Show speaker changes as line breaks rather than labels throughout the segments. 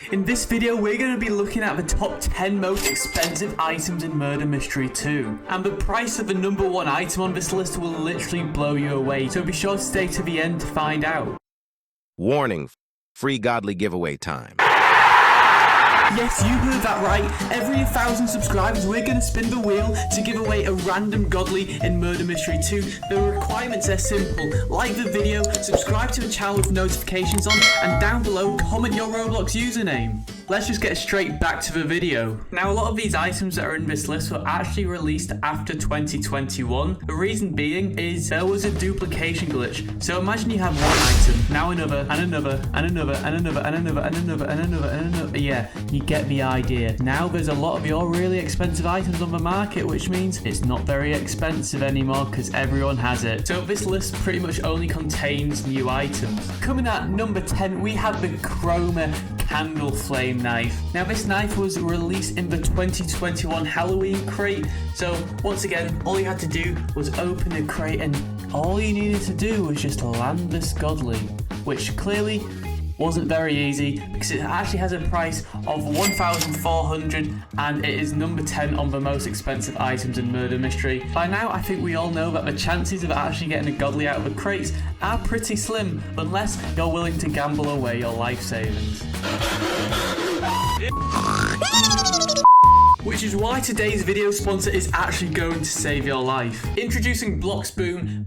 In this video, we're going to be looking at the top 10 most expensive items in Murder Mystery 2. And the price of the number 1 item on this list will literally blow you away, so be sure to stay to the end to find out.
Warning, free godly giveaway time.
Yes, you heard that right. Every 1,000 subscribers, we're going to spin the wheel to give away a random godly in Murder Mystery 2. The requirements are simple. Like the video, subscribe to the channel with notifications on, and down below, comment your Roblox username. Let's just get straight back to the video. Now, a lot of these items that are in this list were actually released after 2021. The reason being is there was a duplication glitch. So imagine you have one item, now another, and another, and another, and another, and another, and another, and another, and another. Yeah, you get the idea. Now there's a lot of your really expensive items on the market, which means it's not very expensive anymore because everyone has it. So this list pretty much only contains new items. Coming at number 10, we have the Chroma Candle Flame Knife. Now this knife was released in the 2021 Halloween crate. So once again, all you had to do was open the crate and all you needed to do was just land this godly, which clearly wasn't very easy because it actually has a price of $1,400 and it is number 10 on the most expensive items in Murder Mystery. By now, I think we all know that the chances of actually getting a godly out of the crates are pretty slim unless you're willing to gamble away your life savings. Which is why today's video sponsor is actually going to save your life. Introducing Blox,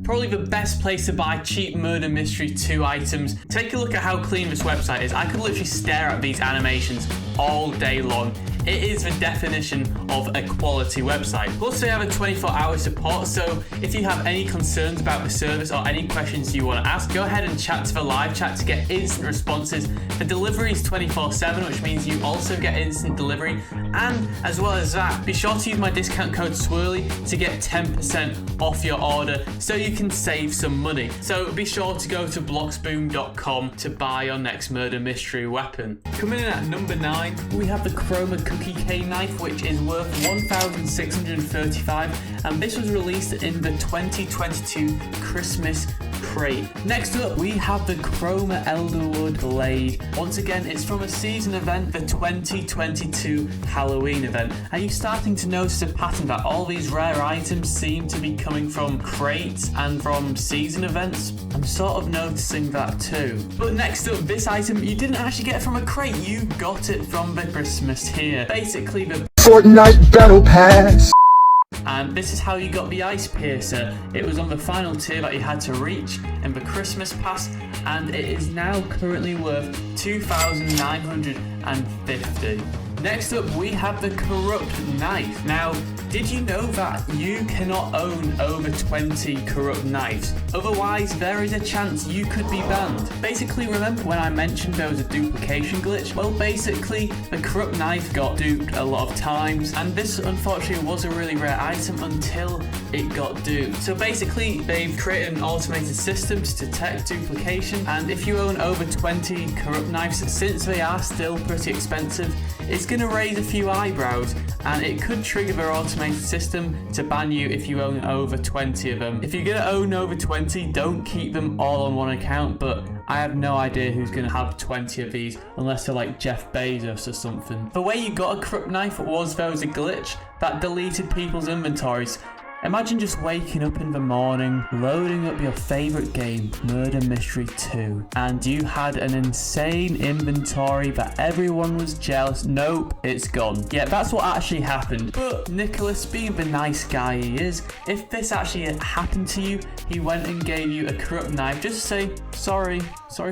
probably the best place to buy cheap Murder Mystery 2 items. Take a look at how clean this website is. I could literally stare at these animations all day long. It is the definition of a quality website. Plus, they have a 24-hour support, so if you have any concerns about the service or any questions you want to ask, go ahead and chat to the live chat to get instant responses. The delivery is 24/7, which means you also get instant delivery. And as well as that, be sure to use my discount code SWIRLY to get 10% off your order so you can save some money. So be sure to go to bloxboom.com to buy your next Murder Mystery weapon. Coming in at number 9, we have the Chroma Cookie Cane Knife, which is worth $1,635, and this was released in the 2022 Christmas crate. Next up, we have the Chroma Elderwood Blade. Once again, it's from a season event, the 2022 Halloween event. Are you starting to notice a pattern that all these rare items seem to be coming from crates and from season events? I'm sort of noticing that too. But next up, this item you didn't actually get from a crate, you got it from the Christmas tier. Basically the
Fortnite Battle Pass.
And this is how you got the Ice Piercer. It was on the final tier that you had to reach in the Christmas pass, and it is now currently worth $2,950. Next up, we have the Corrupt Knife. Now, did you know that you cannot own over 20 corrupt knives? Otherwise, there is a chance you could be banned. Basically, remember when I mentioned there was a duplication glitch? Well, basically, the corrupt knife got duped a lot of times, and this unfortunately was a really rare item until it got duped. So basically, they've created an automated system to detect duplication, and if you own over 20 corrupt knives, since they are still pretty expensive, it's going to raise a few eyebrows, and it could trigger their automated system to ban you if you own over 20 of them. If you're going to own over 20, don't keep them all on one account, but I have no idea who's going to have 20 of these unless they're like Jeff Bezos or something. The way you got a corrupt knife was there was a glitch that deleted people's inventories. Imagine just waking up in the morning, loading up your favorite game, Murder Mystery 2, and you had an insane inventory that everyone was jealous. Nope, it's gone. Yeah, that's what actually happened. But Nicholas, being the nice guy he is, if this actually happened to you, he went and gave you a corrupt knife just to say, sorry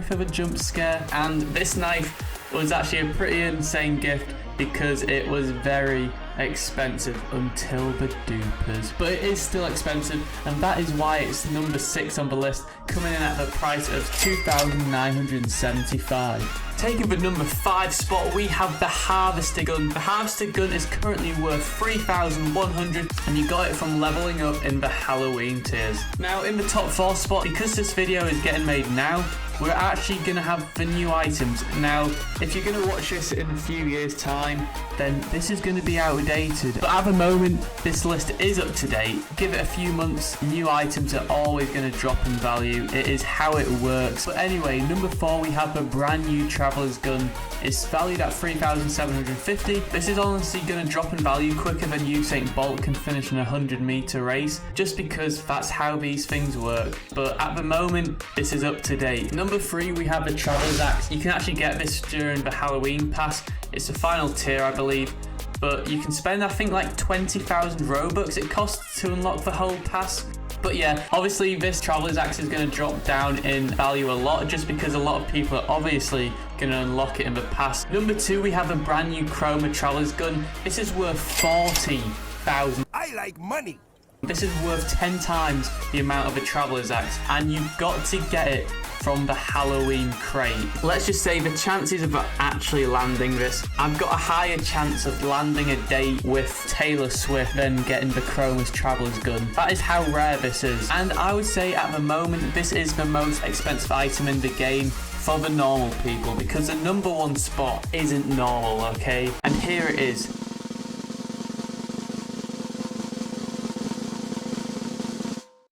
for the jump scare. And this knife was actually a pretty insane gift because it was very expensive until the dupers, but it is still expensive, and that is why it's number 6 on the list, coming in at the price of $2,975. Taking the number 5 spot, we have the Harvester Gun. The Harvester Gun is currently worth $3,100, and you got it from leveling up in the Halloween tiers. Now, in the top 4 spot, because this video is getting made now, we're actually going to have the new items. Now, if you're going to watch this in a few years' time, then this is going to be outdated. But at the moment, this list is up to date. Give it a few months, new items are always going to drop in value. It is how it works. But anyway, number 4, we have the brand new travel traveler's gun is valued at 3,750. This is honestly going to drop in value quicker than Usain Bolt can finish in a 100-meter race, just because that's how these things work. But at the moment, this is up to date. Number 3, we have the traveler's axe. You can actually get this during the Halloween pass. It's the final tier, I believe. But you can spend, I think, like 20,000 Robux it costs to unlock the whole pass. But yeah, obviously this Traveler's Axe is going to drop down in value a lot, just because a lot of people are obviously going to unlock it in the pass. Number 2, we have a brand new Chroma Traveler's Gun. This is worth 40,000.
I like money.
This is worth 10 times the amount of a Traveler's Axe, and you've got to get it from the Halloween crate. Let's just say the chances of actually landing this, I've got a higher chance of landing a date with Taylor Swift than getting the Chroma's Traveler's Gun. That is how rare this is. And I would say at the moment, this is the most expensive item in the game for the normal people, because the number 1 spot isn't normal, okay? And here it is.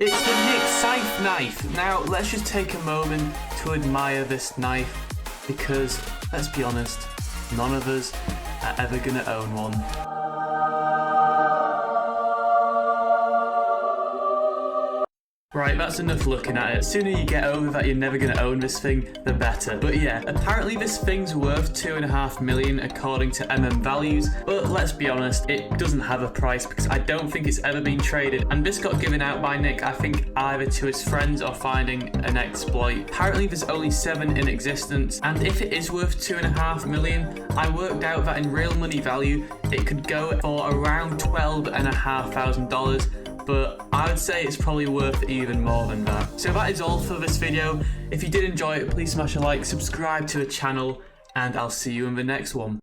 It's the Nick Scythe knife. Now, let's just take a moment to admire this knife, because, let's be honest, none of us are ever gonna own one. Right, that's enough looking at it. The sooner you get over that you're never going to own this thing, the better. But yeah, apparently this thing's worth 2.5 million according to values, but let's be honest, it doesn't have a price because I don't think it's ever been traded. And this got given out by Nick, I think either to his friends or finding an exploit. Apparently there's only 7 in existence, and if it is worth 2.5 million, I worked out that in real money value, it could go for around $12,500. But I would say it's probably worth even more than that. So that is all for this video. If you did enjoy it, please smash a like, subscribe to the channel, and I'll see you in the next one.